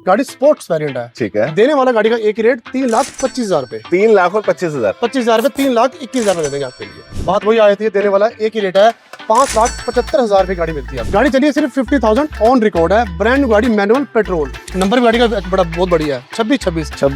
गाड़ी sports variant है। ठीक है। देने वाला गाड़ी का एक ही रेट 3,25,000 रुपए। 3,25,000। 25,000 रुपए, 3,21,000 रुपए दे देंगे आपके लिए। बात वही आई थी, देने वाला एक ही रेट है 5,75,000 रुपए गाड़ी मिलती है। गाड़ी चलिए सिर्फ 50,000 ऑन रिकॉर्ड है। ब्रांड न्यू गाड़ी, मैनुअल पेट्रोल। नंबर गाड़ी का बड़ा बहुत बढ़िया है, 26 सर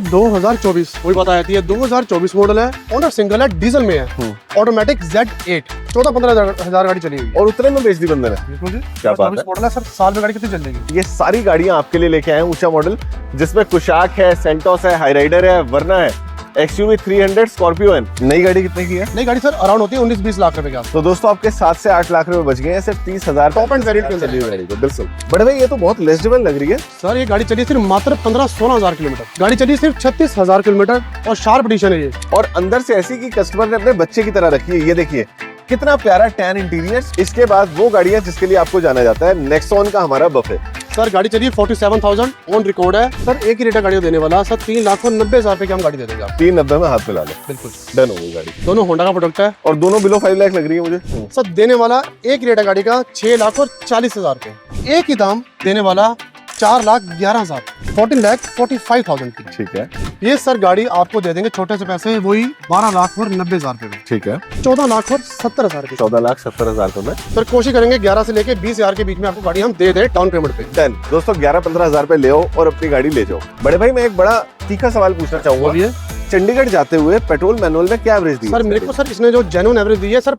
2024 वही बात आई थी। 2024 मॉडल है, ओनर सिंगल है, डीजल में है, ऑटोमेटिक Z8। 14-15 गाड़ी चली हुई और उतने में बेच दी बंदे ने। बिल्कुल जी। क्या बात है। मॉडल है सर, साल में गाड़ी कितनी चलेगी। ये सारी गाड़ियां आपके लिए लेके आए हैं ऊंचा मॉडल, जिसमें कुशाक है, सेल्टोस है, हाई राइडर है, वर्ना है, XUV 300, स्कॉर्पियो है। नई गाड़ी कितने की है? नई गाड़ी सर अराउंड होती है 19-20 लाख रुपए का। तो दोस्तों आपके 7 से 8 लाख रुपए बच गए हैं सिर्फ 30,000 टॉप एंड वेरिएंट के अंदर चली हुई गाड़ी को। बिल्कुल बड़े भाई, ये तो बहुत लेजिबल लग रही है सर। ये गाड़ी चली सिर्फ मात्र 15-16,000 किलोमीटर। गाड़ी चली सिर्फ 36,000 किलोमीटर और शार्प एडिशन है ये। और अंदर से ऐसी कि कस्टमर ने अपने बच्चे की तरह रखी है। ये देखिए कितना प्यारा टैन इंटीरियर। इसके बाद वो गाड़ी है जिसके लिए आपको जाना जाता है, नेक्सॉन का हमारा बफे। सर गाड़ी चलिए 47,000 ऑन रिकॉर्ड है सर। एक ही रेट गाड़ी देने वाला सर, 3,90,000 रुपए की हम गाड़ी दे देंगे। 390 में हाथ मिला लो। बिल्कुल डन हो गई गाड़ी। दोनों होंडा का प्रोडक्ट है और दोनों बिलो 5 लाख लग रही है मुझे। सर। देने वाला एक रेट है गाड़ी का 6,40,000 रुपए। एक ही दाम देने वाला 4,11,000, 14,45,000 की। ठीक है। ये सर गाड़ी आपको दे देंगे छोटे से पैसे, वही 12,90,000 रुपए में। ठीक है। 14,70,000 की। 14,70,000 तो में सर कोशिश करेंगे 11 से लेके 20,000 के बीच में आपको गाड़ी हम दे दें डाउन पेमेंट पे। डन। दोस्तों 11-15,000 रुपए ले आओ और अपनी गाड़ी ले जाओ। बड़े भाई मैं एक बड़ा तीखा सवाल पूछना चाहूंगा। चंडीगढ़ जाते हुए पेट्रोल मैनुअल में क्या एवरेज दी सर? मेरे को सर इसने जो जेन्युइन एवरेज दी है सर,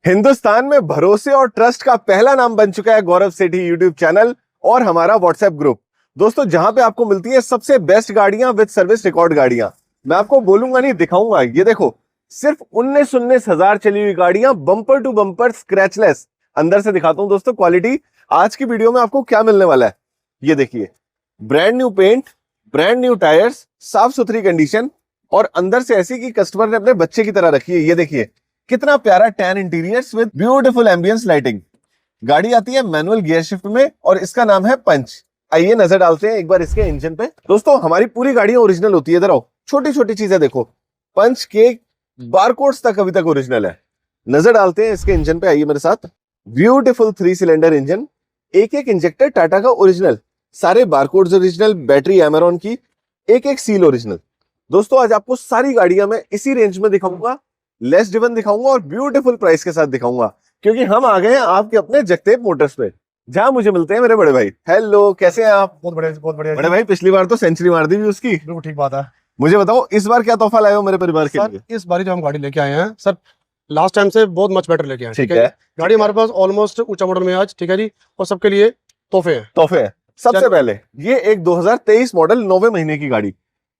हिंदुस्तान में भरोसे और ट्रस्ट का पहला नाम बन चुका है गौरव सेठी यूट्यूब चैनल और हमारा व्हाट्सएप ग्रुप। दोस्तों जहां पे आपको मिलती है सबसे बेस्ट गाड़ियां विद सर्विस रिकॉर्ड गाड़ियां। मैं आपको बोलूंगा नहीं, दिखाऊंगा। ये देखो सिर्फ 19,000 चली हुई गाड़ियां, बम्पर टू बम्पर, स्क्रैचलेस। अंदर से दिखाता हूं दोस्तों क्वालिटी। आज की वीडियो में आपको क्या मिलने वाला है ये देखिए। Brand new paint, brand new tyres, साफ सुथरी कंडीशन और अंदर से ऐसी कि कस्टमर ने अपने बच्चे की तरह रखी है। ये देखिए कितना प्यारा tan interiors with beautiful ambience lighting. गाड़ी आती है मैनुअल गियर शिफ्ट में और इसका नाम है पंच। आइए नजर डालते हैं एक बार इसके इंजन पे। दोस्तों हमारी पूरी गाड़ियां ओरिजिनल होती है। इधर आओ, छोटी छोटी चीजें देखो, पंच के बारकोड्स तक अभी तक ओरिजिनल है। नजर डालते हैं इसके इंजन पे, आइए मेरे साथ। ब्यूटीफुल 3 सिलेंडर इंजन, एक एक इंजेक्टर टाटा का ओरिजिनल, सारे बारकोड्स ओरिजिनल, बैटरी एमेरॉन की, एक एक सील ओरिजिनल। दोस्तों आज आपको सारी गाड़ियां मैं इसी रेंज में दिखाऊंगा, लेस ड्रिवन दिखाऊंगा और ब्यूटीफुल प्राइस के साथ दिखाऊंगा, क्योंकि हम आ गए हैं आपके अपने जगतेप मोटर्स पे, जहां मुझे मिलते हैं मेरे बड़े भाई। हेलो, कैसे हैं आप? बहुत बढ़िया बड़े भाई। पिछली बार तो सेंचुरी मार दी भी उसकी। बिल्कुल ठीक बात है। मुझे बताओ इस बार क्या तोहफा लाए हो मेरे परिवार के लिए? इस बार जो हम गाड़ी लेके आए हैं सर, लास्ट टाइम से बहुत मच बेटर लेके आए हैं। ठीक है। गाड़ी हमारे पास ऑलमोस्ट ऊंचा मॉडल में आज, ठीक है जी, और सबके लिए तोहफे हैं। तोहफे हैं। सबसे पहले ये एक 2023 मॉडल 9वें महीने की गाड़ी,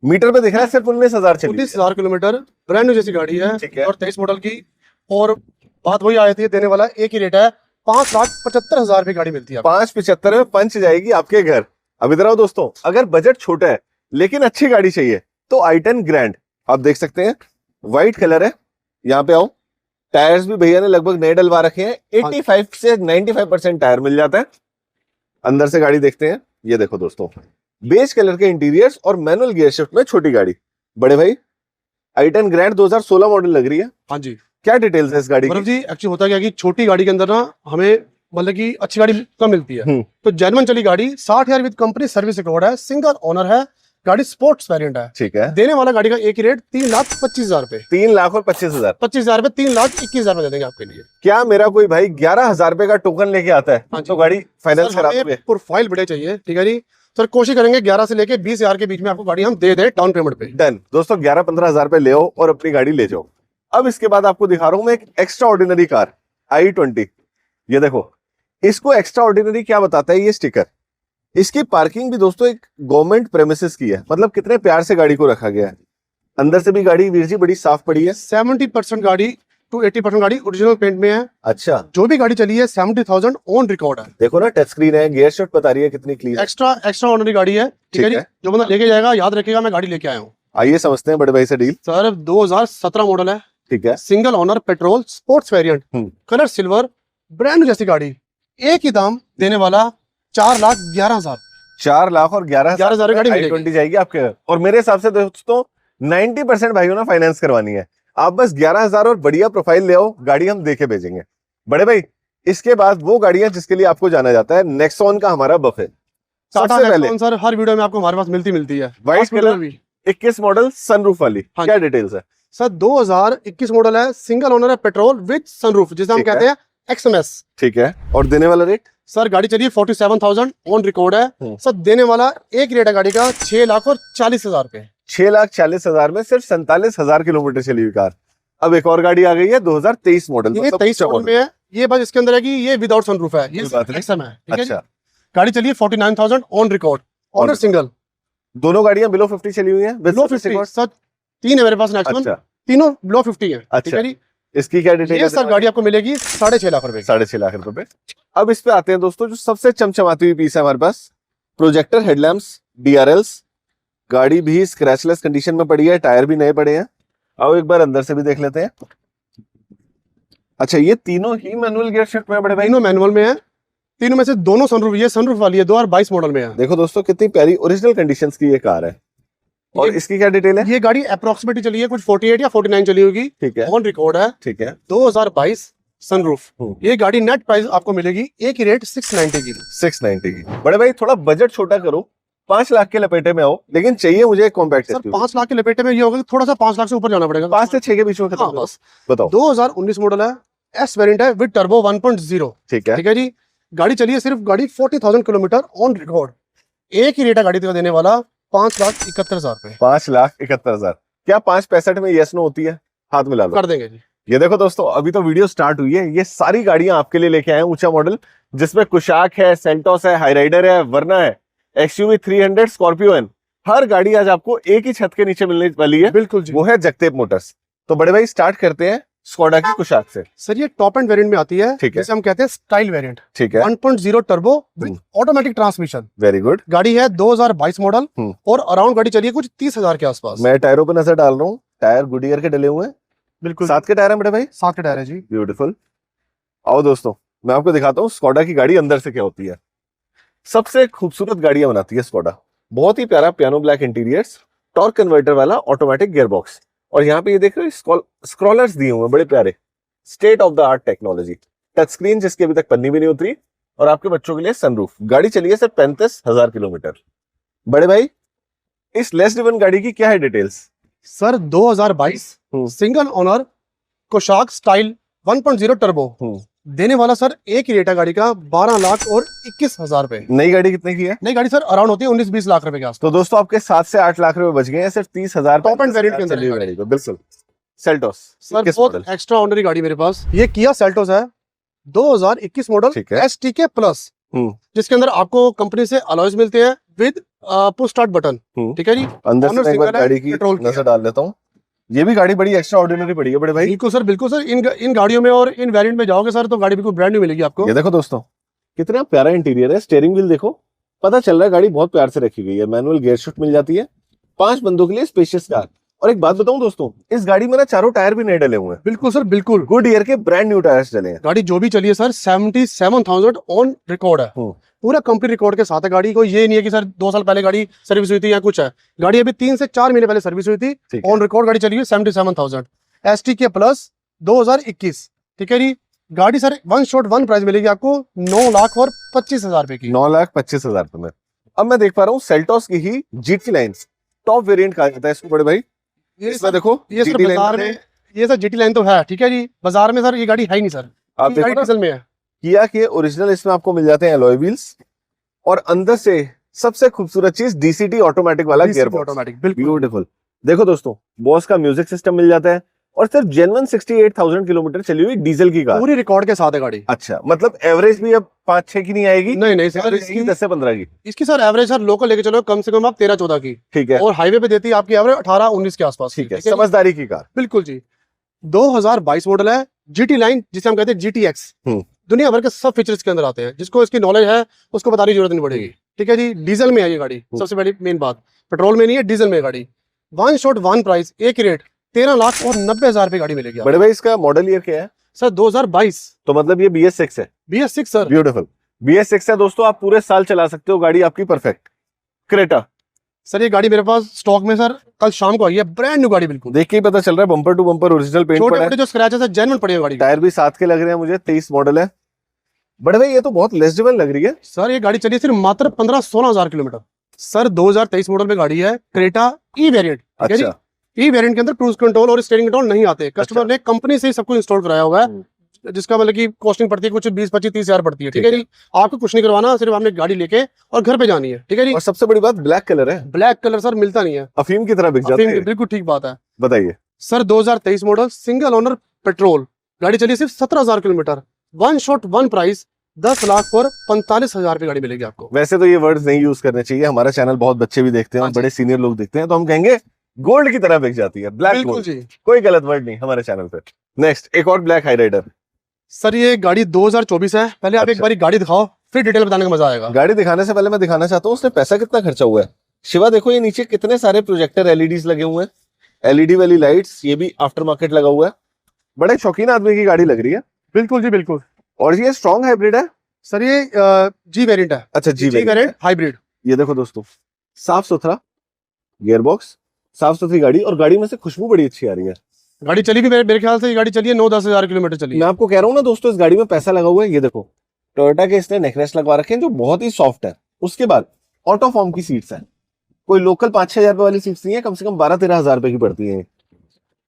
मीटर पे दिख रहा है सिर्फ 19,000 चली, 19,000 किलोमीटर, ब्रांड न्यू जैसी गाड़ी है। ठीक है। और 23 मॉडल की। और बात वही आई थी, देने वाला एक ही रेट है 5,75,000 रुपए गाड़ी मिलती है। 5,75 में पंच जाएगी आपके घर। अब इधर आओ दोस्तों, अगर बजट छोटा है लेकिन अच्छी गाड़ी चाहिए तो i10 ग्रैंड आप देख सकते हैं। व्हाइट कलर है। यहाँ पे आओ, टायर्स भी भैया ने लगभग नए डलवा रखे हैं। 85 से 95% टायर मिल जाता है। अंदर से गाड़ी देखते हैं। ये देखो दोस्तों, बेज कलर के इंटीरियर्स और मैनुअल गियर शिफ्ट में छोटी गाड़ी। बड़े भाई i10 ग्रैंड 2016 मॉडल लग रही है। हाँ जी। क्या डिटेल्स है इस गाड़ी की? जी एक्चुअली होता क्या कि छोटी गाड़ी के अंदर ना हमें मतलब कि अच्छी गाड़ी कम मिलती है। तो जेन्युइन चली गाड़ी, 60,000 विद कंपनी सर्विस रिकॉर्ड है, सिंगल ओनर है, गाड़ी स्पोर्ट्स वेरिएंट है। ठीक है। देने वाला गाड़ी का एक ही रेट 3,25,000 रुपए। 3,25,000। 25,000 रुपए, 3,21,000 रुपए दे देंगे आपके लिए। क्या मेरा कोई भाई 11,000 रुपए का टोकन लेके आता है? हाँ तो गाड़ी फाइनेंस करा दोगे? प्रोफाइल बढ़िया चाहिए, ठीक है जी सर। कोशिश करेंगे 11 से लेके 20,000 के बीच में आपको गाड़ी हम दे दें डाउन पेमेंट पे। डन। दोस्तों 11-15,000 रुपए ले आओ और अपनी गाड़ी ले जाओ। अब इसके बाद आपको दिखा रहा हूं मैं एक एक्स्ट्रा ऑर्डिनरी कार, i20। ये देखो, इसको एक्स्ट्रा ऑर्डिनरी क्या बताता है ये स्टिकर। इसकी पार्किंग भी दोस्तों एक गवर्नमेंट प्रेमिसेस की है, मतलब कितने प्यार से गाड़ी को रखा गया है। अंदर से भी गाड़ी वीर जी बड़ी साफ पड़ी है। 70% गाड़ी टू 80% गाड़ी ओरिजिनल पेंट में है। अच्छा। जो भी गाड़ी चली है 70,000 ऑन रिकॉर्ड है। देखो ना, टच स्क्रीन है, गियर शिफ्ट बता रही है कितनी क्लीन। एक्स्ट्रा ऑर्डिनरी गाड़ी है, ठीक है जी। जो बंदा लेके जाएगा याद रखेगा मैं गाड़ी लेके आया हूँ। आइए समझते हैं बड़े भाई से डील। सर 2017 मॉडल है, ठीक है। Single owner, petrol, sports variant, colour silver, brand new जैसी गाड़ी। एक ही दाम देने वाला 4,11,000। 4 लाख और 11,000 गाड़ी मिलेगी। i20 जाएगी आपके। और मेरे हिसाब से दोस्तों 90% भाइयों ने फाइनेंस करवानी है। आप बस 11,000 और बढ़िया प्रोफाइल ले आओ, गाड़ी हम देके भेजेंगे। बड़े भाई इसके बाद वो गाड़ियां जिसके लिए आपको जाना जाता है, नेक्सॉन का हमारा बफे। सबसे पहले सर हर वीडियो में आपको हमारे पास मिलती है। White hospital colour 21 model sunroof वाली, हाँ क्या डिटेल्स है? सर 2021 मॉडल है, सिंगल ओनर है, पेट्रोल विद सनरूफ, जिसे हम ठीक है। कहते हैं XMS। ठीक है। और देने वाला रेट? सर गाड़ी चलिए 47,000 ऑन रिकॉर्ड है। सर देने वाला एक रेट है गाड़ी का 6,40,000 रुपए। 6,40,000 में सिर्फ 47,000 किलोमीटर चली हुई कार। अब एक और गाड़ी आ गई है 2023 मॉडल, ये 23 मॉडल में है। ये बस इसके अंदर है कि ये विदाउट सनरूफ है, ये कोई बात नहीं। XM है। ठीक है जी? अच्छा, गाड़ी चलिए 49,000 ऑन रिकॉर्ड, ऑनर सिंगल। दोनों गाड़ियां बिलो 50 चली हुई हैं। लो 50 सर, 3 है मेरे पास नेक्स्ट अच्छा, तीनों लो 50 है। ठीक अच्छा। है जी? इसकी क्या डिटेल ये है? सर गाड़ी आपको मिलेगी 6.5 लाख रुपए की। 6.5 लाख रुपए पे। अब इस पे आते हैं दोस्तों, जो सबसे चमचमाती हुई पीस है हमारे पास, प्रोजेक्टर हेडलैम्प्स, DRLs। गाड़ी भी स्क्रैचलेस कंडीशन में पड़ी है, टायर भी नए पड़े हैं। आओ एक बार अंदर से भी देख लेते हैं। अच्छा, ये तीनों ही मैनुअल गियर शिफ्ट में बड़े भाई? तीनों मैनुअल में है। तीनों में से दोनों सनरूफ, ये सनरूफ वाली है, 2022 मॉडल में है। देखो दोस्तों कितनी प्यारी ओरिजिनल कंडीशंस की ये कार है। और इसकी क्या डिटेल है? ये गाड़ी अप्रोक्सीमेटली चली है कुछ 48 या 49 चली होगी, ठीक है, ऑन रिकॉर्ड है। ठीक है। 2022 सनरूफ। ये गाड़ी नेट प्राइस आपको मिलेगी एक ही रेट 690 की। 690 की। बड़े भाई थोड़ा बजट छोटा करो, 5 लाख के लपेटे में आओ, लेकिन चाहिए मुझे एक कॉम्पैक्ट सर एसयूवी। 5 लाख के लपेटे में ये होगा कि थोड़ा सा 5 लाख से ऊपर जाना पड़ेगा। 5 से 6 के बीच में खत्म हाँ, करो। बस। बताओ। 2019 मॉडल है, S वेरिएंट है विद टर्बो 1.0। ठीक है। ठीक है जी? गाड़ी चलिए सिर्फ गाड़ी 40,000 किलोमीटर ऑन रिकॉर्ड। एक ही रेट है गाड़ी का देने वाला 5,71,000 रुपए। 5,71,000। क्या 5.65 में यस नो होती है? हाथ मिला लो। कर देंगे जी। ये देखो दोस्तों, अभी तो वीडियो स्टार्ट हुई है, ये सारी गाड़ियां आपके लिए लेके आए हैं ऊंचा मॉडल, जिसमें कुशाक है, सेल्टोस है, हाईराइडर है, वर्ना है, XUV 300, स्कॉर्पियो एन। हर गाड़ी आज आपको एक ही छत के नीचे मिलने वाली है, बिल्कुल जी। वो है जगतेप मोटर्स। तो बड़े भाई स्टार्ट करते हैं स्कोडा की कुशाक से। सर ये टॉप एंड वेरिएंट में आती है, ठीक है। जिसे हम कहते हैं स्टाइल वेरिएंट। ठीक है, 1.0 turbo with automatic transmission. Very good. गाड़ी है 2022 मॉडल और अराउंड गाड़ी चलिए कुछ 30,000 के आसपास। मैं टायरों पे नजर डाल रहा हूँ, टायर गुडियर के डले हुए हैं। बिल्कुल 7 के टायर हैं बड़े भाई? 7 के टायर है जी। ब्यूटीफुल। आओ दोस्तों, मैं आपको दिखाता हूँ स्कोडा की गाड़ी अंदर से क्या होती है। सबसे खूबसूरत गाड़ियां बनाती है स्कोडा। बहुत ही प्यारा piano black interiors, torque converter वाला ऑटोमेटिक गियर बॉक्स, और यहाँ पे ये देख रहे हो स्क्रॉलर्स दिए हुए हैं बड़े प्यारे, state of the art technology. Touch screen जिसकी अभी तक पन्नी भी नहीं उतरी, और आपके बच्चों के लिए सनरूफ। गाड़ी चली है सिर्फ 35,000 किलोमीटर। बड़े भाई इस लेस ड्रिवन गाड़ी की क्या है details? Sir 2022 single owner Kushaq style 1.0 turbo देने वाला सर एक ही रेट है गाड़ी का 12 लाख और 21,000 रुपए। नई गाड़ी कितने की है? नई गाड़ी सर अराउंड होती है 19-20 लाख रुपए के आसपास। तो दोस्तों आपके 7 से 8 लाख रुपए बच गए हैं सिर्फ 30,000 टॉप एंड वेरिएंट के अंदर चली हुई गाड़ी को। बिल्कुल। सेल्टोस सर किस बहुत मॉडल? एक्स्ट्रा ऑर्डिनरी गाड़ी मेरे पास, ये किया सेल्टोस है 2021 मॉडल, ठीक है। STK प्लस, जिसके अंदर आपको कंपनी से अलॉयज मिलते हैं विद पुश स्टार्ट बटन। ठीक है जी? अंदर Honor से एक बार single है, गाड़ी की पेट्रोल की नजर है। डाल लेता हूँ। ये भी गाड़ी बड़ी एक्स्ट्रा ऑर्डिनरी पड़ी है बड़े भाई। बिल्कुल सर, बिल्कुल सर। इन गाड़ियों में और इन वेरिएंट में जाओगे सर तो गाड़ी बिल्कुल ब्रांड न्यू मिलेगी आपको। ये देखो दोस्तों कितना प्यारा इंटीरियर है। स्टीयरिंग व्हील देखो, पता चल रहा है गाड़ी बहुत प्यार से रखी गई है। मैनुअल गियर शिफ्ट मिल जाती है। 5 बंदों के लिए स्पेशियस कार। और एक बात बताऊं दोस्तों, इस गाड़ी में ना चारों टायर भी नए डले हुए हैं। बिल्कुल सर, बिल्कुल। गुड ईयर के ब्रांड न्यू टायर्स डले हैं। गाड़ी जो भी चली है सर 77,000 ऑन रिकॉर्ड है। पूरा कंप्लीट रिकॉर्ड के साथ है गाड़ी को। ये नहीं है कि सर 2 साल पहले गाड़ी सर्विस हुई थी या कुछ है। गाड़ी अभी 3 से 4 महीने पहले सर्विस हुई थी। ऑन रिकॉर्ड गाड़ी चली हुई 77,000 STK प्लस 2021। ठीक है जी? गाड़ी sir one shot one price मिलेगी आपको 9 लाख और 25,000 रुपए की। 9,25,000 रुपए में। अब मैं देख पा रहा हूँ सेल्टोस की ही GT लाइन टॉप वेरिएंट कहा जाता है इसको बड़े भाई। इसमें देखो ये सर GT लाइन बाजार में, ये सर GT लाइन तो है, ठीक है जी? बाजार में सर ये गाड़ी है ही नहीं सर। आप ये गाड़ी देखो डीजल में है। किया के ओरिजिनल इसमें आपको मिल जाते हैं अलॉय व्हील्स, और अंदर से सबसे खूबसूरत चीज DCT ऑटोमेटिक वाला गियर बॉक्स। ऑटोमेटिक, बिल्कुल ब्यूटीफुल। देखो दोस्तों बॉस का म्यूजिक सिस्टम मिल जाता है, और सिर्फ जेन्युइन 68,000 किलोमीटर चली हुई डीजल की कार। पूरी रिकॉर्ड के साथ है गाड़ी। अच्छा, मतलब एवरेज भी अब 5-6 की नहीं आएगी? नहीं सर, इसकी 10 से 15 की। इसकी सर एवरेज सर लोकल लेके चलो कम से कम आप 13-14 की, ठीक है, और हाईवे पे देती है आपकी एवरेज 18-19 के आसपास। ठीक है, समझदारी की कार। बिल्कुल जी। 2022 मॉडल है, GT लाइन जिसे हम कहते हैं GTX। दुनिया भर के सब फीचर्स के अंदर आते हैं। जिसको इसकी नॉलेज है उसको बताने की जरूरत नहीं पड़ेगी। ठीक है जी? डीजल में है ये गाड़ी, सबसे बड़ी मेन बात। पेट्रोल में नहीं है, डीजल में गाड़ी। वन शॉट वन प्राइस, एक रेट 13 लाख और 90,000 रुपए गाड़ी मिलेगी। बड़े भाई इसका मॉडल ईयर क्या है? सर 2022। तो मतलब ये BS6 है? BS6 sir. ब्यूटीफुल। BS6 है दोस्तों, आप पूरे साल चला सकते हो, गाड़ी आपकी परफेक्ट। क्रेटा सर ये गाड़ी मेरे पास स्टॉक में सर कल शाम को आई है, ब्रांड न्यू गाड़ी बिल्कुल। देख के ही पता चल रहा है, bumper to bumper original paint छोटे पड़ा मोटे है, जो स्क्रैचेस है जेन्युइन पड़े हैं गाड़ी के। टायर भी साथ के लग रहे हैं मुझे, 23 मॉडल है। बड़े भाई ये तो बहुत लेजिबल लग रही है। सर ये गाड़ी चली सिर्फ मात्र 15-16 हजार किलोमीटर। सर 2023 मॉडल में गाड़ी है, क्रेटा ई वेरिएंट। अच्छा, ई वेरिएंट के अंदर क्रूज कंट्रोल और स्टीयरिंग कंट्रोल नहीं आते, कस्टमर ने कंपनी से ही सब कुछ इंस्टॉल कराया हुआ है, जिसका मतलब की कॉस्टिंग पड़ती है कुछ 20-25-30 हजार पड़ती है। ठीक है जी, आपको कुछ नहीं करवाना, सिर्फ आपने गाड़ी लेके और घर पे जानी है। ठीक है जी। और सबसे बड़ी बात ब्लैक कलर है, ब्लैक कलर सर मिलता नहीं है, अफीम की तरह बिक जाता अफीम की, है। बिल्कुल ठीक बात है। बताइए sir 2023 model single owner petrol, गाड़ी चली सिर्फ 17,000 kilometre, one shot one price, 10 lakh और 45,000 की गाड़ी मिलेगी आपको। वैसे तो ये वर्ड्स नहीं यूज करने चाहिए, हमारा चैनल बहुत बच्चे भी देखते हैं और बड़े सीनियर लोग देखते हैं, तो हम कहेंगे गोल्ड की तरह बिक जाती है, ब्लैक बिल्कुल गोल्ड। जी। कोई गलत वर्ड नहीं हमारे चैनल पे। नेक्स्ट एक और ब्लैक हाई राइडर। सर ये गाड़ी 2024 है, पहले आप एक अच्छा। बारी गाड़ी दिखाओ, फिर डिटेल बताने का मजा आएगा। गाड़ी दिखाने से पहले मैं दिखाना चाहता हूँ उसने पैसा कितना खर्चा हुआ है। शिवा देखो ये नीचे कितने सारे प्रोजेक्टर एलईडीज लगे हुए हैं, एलईडी वाली लाइट्स, ये भी आफ्टर मार्केट लगा हुआ है। बड़े शौकीन आदमी की गाड़ी लग रही है। बिल्कुल जी बिल्कुल। और ये स्ट्रॉन्ग हाइब्रिड है। सर ये जी वेरिएंट है। अच्छा जी वेरिएंट हाइब्रिड। ये देखो दोस्तों, साफ सुथरा गियरबॉक्स, साफ सुथरी गाड़ी, और गाड़ी में से खुशबू बड़ी अच्छी आ रही है। गाड़ी चली भी मेरे ख्याल से ये गाड़ी चली है 9-10 हजार किलोमीटर चली है। मैं आपको कह रहा हूँ ना दोस्तों, इस गाड़ी में पैसा लगा हुआ है। ये देखो टोयोटा के इसने नेकरेस्ट लगवा रखे हैं जो बहुत ही सॉफ्ट है। उसके बाद ऑटो फॉर्म की सीट्स है, कोई लोकल 5-6 हजार रुपए वाली सीट्स नहीं है, कम से कम 12-13 हजार रुपए की पड़ती है।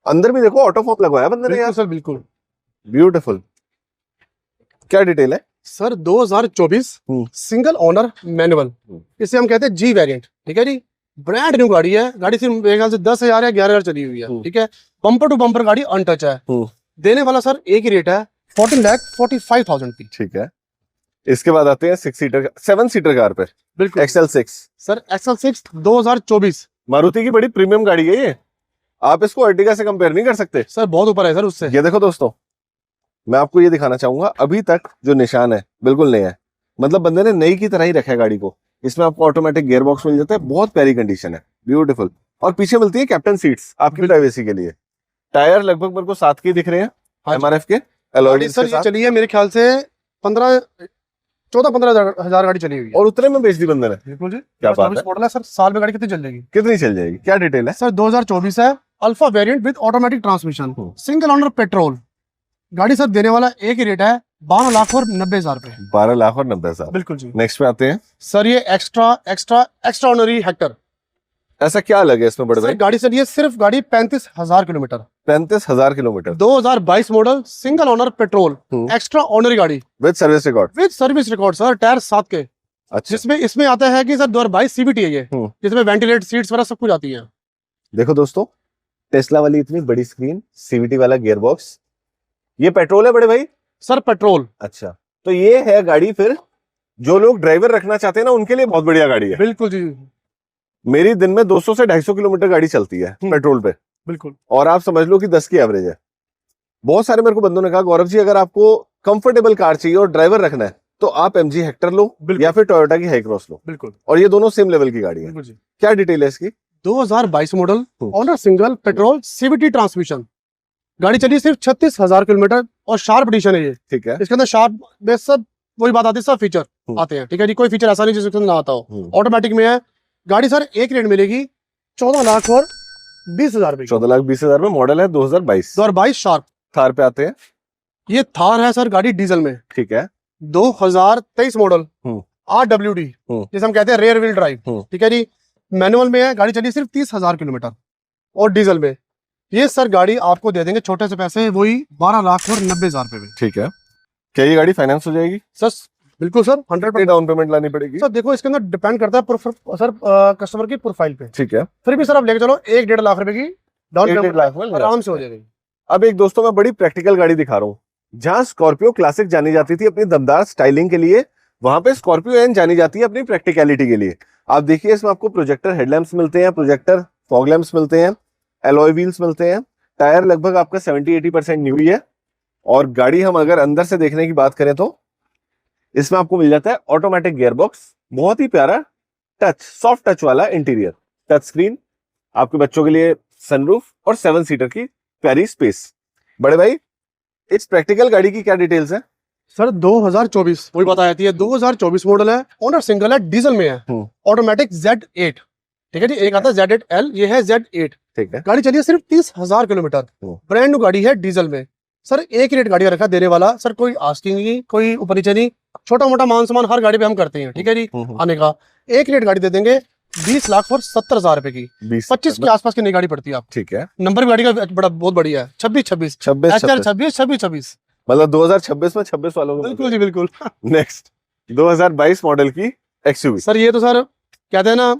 अंदर भी देखो ऑटो फॉर्म लगवाया बंदे ने बिल्कुल यार, सर बिल्कुल। ब्यूटीफुल। क्या डिटेल है? सर 2024 सिंगल ओनर मैनुअल, इसे हम कहते हैं जी वेरिएंट। ठीक है जी, ब्रांड न्यू गाड़ी है, गाड़ी सिर्फ मेरे ख्याल से 10,000 या 11,000 चली हुई है। ठीक है, बम्पर टू बम्पर गाड़ी अनटच है। देने वाला सर एक ही रेट है 14,45,000 की। ठीक है, इसके बाद आते हैं 7 सीटर कार पे। बिल्कुल XL6। सर XL6 2024 मारुति की बड़ी प्रीमियम गाड़ी है ये, आप इसको अर्टिगा से कंपेयर नहीं कर सकते सर, बहुत ऊपर है सर उससे। ये देखो दोस्तों, मैं आपको ये दिखाना चाहूंगा, अभी तक जो निशान है बिल्कुल नया है, मतलब बंदे ने नई की तरह ही रखा है गाड़ी को। इसमें आपको ऑटोमेटिक गियर बॉक्स मिल जाता है, बहुत प्यारी कंडीशन है, ब्यूटीफुल। और पीछे मिलती है कैप्टन सीट्स आपकी प्राइवेसी के लिए। टायर लगभग मेरे को 7 के दिख रहे हैं, MRF के अलॉय व्हील्स के सर ये साथ। चली है मेरे ख्याल से 14-15 हजार गाड़ी चली हुई है। और उतने में बेच दी बंदे ने। बिल्कुल जी, क्या बात है। मॉडल है सर, साल में गाड़ी कितनी चल जाएगी? कितनी चल जाएगी, क्या डिटेल है? सर 2024 है, alpha variant with automatic transmission, single owner petrol. गाड़ी सर देने वाला एक ही रेट है 12 लाख और 90 हजार रुपए। 12 लाख और 90 हजार। बिल्कुल जी। नेक्स्ट पे आते हैं सर ये एक्स्ट्रा ऑनरी हेक्टर। ऐसा क्या लगे इसमें बड़े भाई? गाड़ी चली है सिर्फ गाड़ी 35,000 kilometre, 35,000 kilometre, 2022 model, single owner petrol, extra ऑनरी गाड़ी with service record. With service record sir, tyre 7 के। अच्छा, जिसमें इसमें आता है कि सर 2022 CVT है ये, जिसमें वेंटिलेट सीट्स वगैरह सब कुछ आती है। देखो दोस्तों, टेस्ला वाली इतनी बड़ी स्क्रीन, CVT वाला गियर बॉक्स, ये पेट्रोल है बड़े भाई? Sir petrol. अच्छा, तो ये है गाड़ी फिर जो लोग ड्राइवर रखना चाहते हैं ना, उनके लिए बहुत बढ़िया गाड़ी है। बिल्कुल जी। मेरी दिन में 200 से 250 किलोमीटर गाड़ी चलती है पेट्रोल पे, बिल्कुल। और आप समझ लो कि 10 की एवरेज है। बहुत सारे मेरे को बंदों ने कहा गौरव जी अगर आपको कंफर्टेबल कार चाहिए और ड्राइवर रखना है तो आप MG हेक्टर लो या फिर टोयोटा की हाई क्रॉस लो। बिल्कुल। और ये दोनों सेम लेवल की गाड़ी है। क्या डिटेल है इसकी? 2022 model, owner single petrol, CVT transmission. गाड़ी चली सिर्फ 36,000 किलोमीटर और शार्प एडिशन है ये। ठीक है, इसके अंदर शार्प में सब वही बात आती है, सब फीचर आते हैं। ठीक है जी, कोई फीचर ऐसा नहीं जिसके अंदर ना आता हो। ऑटोमेटिक में है गाड़ी सर, एक रेट मिलेगी 14 लाख और 20 हजार रुपए। 14 लाख 20 हजार में मॉडल है 2022 शार्प। थार पे आते हैं। ये थार है सर गाड़ी डीजल में। ठीक है, 2023 मॉडल, RWD, जिसे हम कहते हैं रेयर व्हील ड्राइव। ठीक है जी, मैनुअल में है, गाड़ी चली सिर्फ 30,000 किलोमीटर और डीजल में। ये सर गाड़ी आपको दे देंगे छोटे से पैसे, वही 12 लाख और 90 हजार रुपए में। ठीक है, क्या ये गाड़ी फाइनेंस हो जाएगी? सर बिल्कुल सर, 100% डाउन पेमेंट लानी पड़ेगी? सर देखो इसके अंदर डिपेंड करता है सर कस्टमर की प्रोफाइल पे। ठीक है, फिर भी सर आप लेके चलो 1-1.5 लाख रुपए की डाउन पेमेंट आराम से हो जाएगी। अब एक दोस्तों मैं बड़ी प्रैक्टिकल गाड़ी दिखा रहा हूँ। जहां स्कॉर्पियो क्लासिक जानी जाती थी अपनी दमदार स्टाइलिंग के लिए, वहां पे स्कॉर्पियो एन जानी जाती है अपनी प्रैक्टिकलिटी के लिए। आप देखिए इसमें आपको प्रोजेक्टर हेडलैम्प्स मिलते हैं, प्रोजेक्टर फॉग लैम्प्स मिलते हैं, एलॉय व्हील्स मिलते हैं, टायर लगभग आपका 70-80% न्यू ही है। और गाड़ी हम अगर अंदर से देखने की बात करें तो इसमें आपको मिल जाता है ऑटोमेटिक गियर बॉक्स, बहुत ही प्यारा टच, सॉफ्ट टच वाला इंटीरियर, टच स्क्रीन, आपके बच्चों के लिए सनरूफ और 7 सीटर की प्यारी स्पेस। बड़े भाई इस प्रैक्टिकल गाड़ी की क्या डिटेल्स है? सर 2024 वही बात आती है, 2024 मॉडल है, ओनर सिंगल है, डीजल में है, ऑटोमेटिक Z8। ठीक है जी, एक आता है Z8L, ये है Z8। ठीक है। गाड़ी चली है सिर्फ 30,000 किलोमीटर, ब्रांड न्यू गाड़ी है, डीजल में। सर एक रेट गाड़ी का रखा देने वाला, सर कोई आस्किंग नहीं, कोई ऊपर नीचे नहीं, छोटा मोटा मान सम्मान हर गाड़ी पे हम करते हैं। ठीक है जी, आने का एक रेट गाड़ी दे देंगे 20,70,000 रुपए की, 25 के आसपास की नई गाड़ी पड़ती है आप। ठीक है। नंबर भी गाड़ी का बड़ा बहुत बढ़िया है, 26 मतलब 2026 में 26 वालों को। बिल्कुल जी बिल्कुल। नेक्स्ट 2022 मॉडल की एक्सयूवी। सर ये तो सर कहते हैं ना,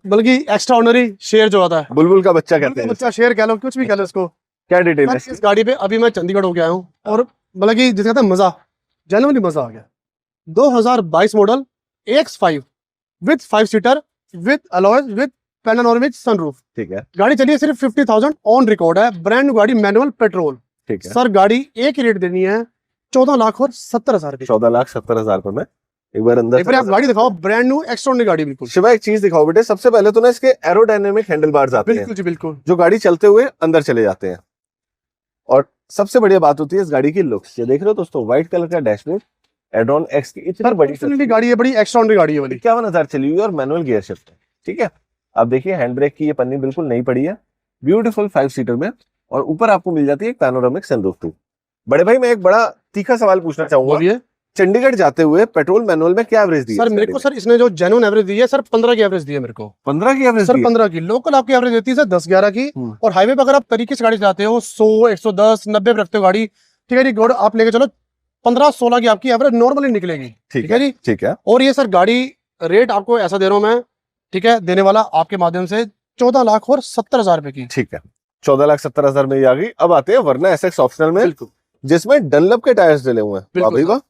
बल्कि एक्स्ट्रा ऑर्डिनरी शेयर जो आता है, बुलबुल का बच्चा कहते हैं। बच्चा शेयर कह लो, कुछ भी कह लो इसको। क्या डिटेल है इस गाड़ी पे अभी मैं चंडीगढ़ होके आया हूँ, और मतलब कि जिसका कहते हैं मजा, जेन्युइनली मजा आ गया। 2022 model X5 with 5 seater with alloys with panoramic sunroof. ठीक है। गाड़ी चली है सिर्फ 50,000 ऑन रिकॉर्ड है, ब्रांड न्यू गाड़ी, मैनुअल पेट्रोल। ठीक है। सर गाड़ी एक ही रेट देनी है 14,70,000 की। 14,70,000 रुपए में एक बार अंदर एक बार आप गाड़ी दिखाओ, ब्रांड न्यू एक्स्ट्राऑर्डिनरी गाड़ी बिल्कुल। शिवा एक चीज दिखाओ बेटे, सबसे पहले तो ना इसके एरोडायनेमिक हैंडल बार्स आते हैं, बिल्कुल जी बिल्कुल, जो गाड़ी चलते हुए अंदर चले जाते हैं। और सबसे बढ़िया बात होती है इस गाड़ी की लुक्स। ये देख रहे हो दोस्तों, व्हाइट कलर का डैशबोर्ड, एडॉन एक्स की इतनी बड़ी गाड़ी है, बड़ी एक्स्ट्राऑर्डिनरी गाड़ी है वाली। 51,000 चली हुई है और मैनुअल गियर शिफ्ट है। ठीक है। अब देखिए हैंड ब्रेक की ये पन्नी बिल्कुल नई पड़ी है, ब्यूटीफुल 5 सीटर में, और ऊपर आपको मिल जाती है एक पैनोरामिक सनरूफ टू। बड़े भाई मैं एक बड़ा तीखा सवाल पूछना चाहूंगा, चंडीगढ़ जाते हुए पेट्रोल मैनुअल में क्या एवरेज दी है? सर मेरे को सर इसने जो जेन्युइन एवरेज दी है सर 15 की एवरेज दी है मेरे को। 15 की एवरेज? सर 15 की। लोकल आपकी एवरेज देती है सर 10-11 की, और हाईवे पे अगर आप तरीके से गाड़ी चलाते हो 100, 110, 90 पे रखते हो गाड़ी, ठीक है जी, गोड आप लेके चलो 15-16 की आपकी एवरेज नॉर्मली निकलेगी। ठीक है जी, ठीक है। और ये सर गाड़ी रेट आपको ऐसा दे रहा हूँ मैं, ठीक है, देने वाला आपके माध्यम से 14,70,000 रुपए की। ठीक है, 14,70,000 में ये आ गई। अब आते हैं वरना एसएक्स ऑप्शनल में, जिसमें डनलप के टायर्स डले हुए हैं। वाह भाई वाह,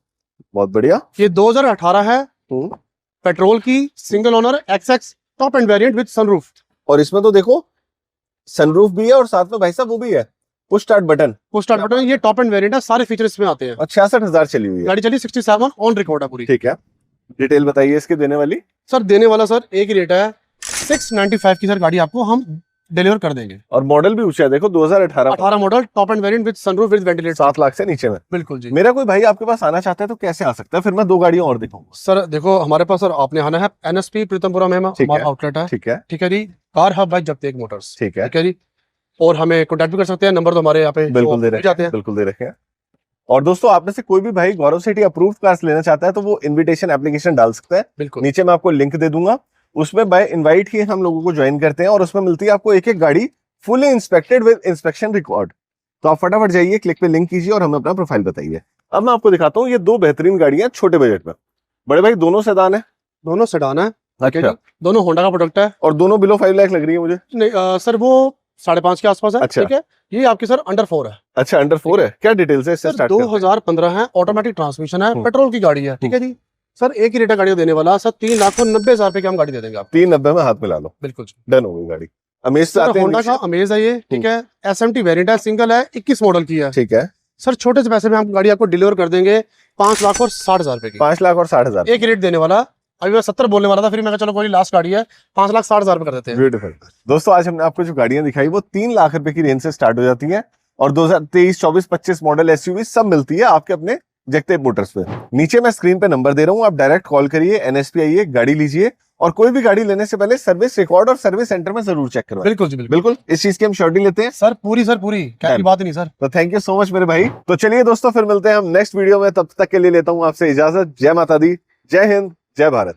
बहुत बढ़िया। ये 2018 है, पेट्रोल की, single owner, XX top end variant with sunroof. और इसमें तो देखो सनरूफ भी है और साथ में भाई साहब वो भी है push start button. Push start button, ये टॉप एंड वेरिएंट है, सारे फीचर इसमें आते हैं। और 66,000 चली हुई है। गाड़ी चली 67 ऑन रिकॉर्ड है पूरी। ठीक है, डिटेल बताइए इसके देने वाली। सर देने वाला सर एक ही रेट है 695 की सर गाड़ी आपको हम डिलीवर कर देंगे। और मॉडल भी ऊंचा है, देखो 2018 model, top end variant with sunroof with ventilator, 7 lakh से नीचे में। बिल्कुल जी। मेरा कोई भाई आपके पास आना चाहता है तो कैसे आ सकता है? फिर मैं 2 गाड़ियां और दिखाऊंगा। सर देखो हमारे पास सर आपने आना है NSP प्रीतमपुरा में हमारा आउटलेट है। ठीक है। ठीक है जी, कार हब बाय जगतेक मोटर्स। ठीक है। ठीक है जी, और हमें कॉन्टैक्ट भी कर सकते हैं, नंबर तो हमारे यहाँ पे बिल्कुल दे रखे हैं, बिल्कुल दे रखे हैं। और दोस्तों आप में से कोई भी भाई गौरव सिटी अप्रूव्ड कार्स लेना चाहता है तो वो इनविटेशन एप्लीकेशन डाल सकता है। बिल्कुल, नीचे मैं आपको लिंक दे दूंगा, उसमें बाय इनवाइट ही हम लोगों को ज्वाइन करते हैं, और उसमें मिलती है आपको एक एक गाड़ी fully inspected with inspection record. तो आप फटाफट जाइए, क्लिक पे लिंक कीजिए और हमें अपना प्रोफाइल बताइए। अब मैं आपको दिखाता हूँ ये 2 बेहतरीन गाड़ियां छोटे बजट में। बड़े भाई दोनों सेडान है? दोनों सेडान है। अच्छा। दोनों होंडा का प्रोडक्ट है, और दोनों बिलो 5 लाख लग रही है मुझे। नहीं सर वो 5.5 के आसपास है। अच्छा। ठीक है, ये आपकी सर अंडर 4 है। अच्छा, अंडर 4 है। क्या डिटेल्स है इससे? स्टार्ट 2015 है, ऑटोमेटिक ट्रांसमिशन है, पेट्रोल की गाड़ी है। ठीक है जी, सर एक ही रेट गाड़ी देने वाला सर 3,90,000 रुपए की हम गाड़ी दे देंगे आप। 390 में हाथ मिला लो। बिल्कुल डन हो गई गाड़ी। अमेज से आते हैं। होंडा का अमेज है ये। ठीक है, SMT वेरिएंट है, सिंगल है, 21 मॉडल की है। ठीक है सर छोटे से पैसे में हम गाड़ी आपको डिलीवर कर देंगे 5,60,000 रुपए की। 5,60,000 एक रेट देने वाला। अभी मैं 70 बोलने वाला था, फिर मैं कहा चलो कोई लास्ट गाड़ी है, 5,60,000 रुपए कर देते हैं। ब्यूटीफुल। दोस्तों आज हमने आपको जो गाड़ियां दिखाई वो 3 लाख रुपए की रेंज से स्टार्ट हो जाती है, और 2023, 24, 25 मॉडल SUV सब मिलती है आपके अपने जगतेक मोटर्स पे। नीचे मैं स्क्रीन पे नंबर दे रहा हूँ, आप डायरेक्ट कॉल करिए, NSP आइए, गाड़ी लीजिए, और कोई भी गाड़ी लेने से पहले सर्विस रिकॉर्ड और सर्विस सेंटर में जरूर चेक करवाएं। बिल्कुल जी बिल्कुल, इस चीज की हम श्योरिटी लेते हैं सर, पूरी क्या की बात नहीं सर। तो थैंक यू सो मच मेरे भाई। तो चलिए दोस्तों फिर मिलते हैं हम नेक्स्ट वीडियो में, तब तक के लिए लेता हूँ आपसे इजाजत। जय माता दी, जय हिंद, जय भारत।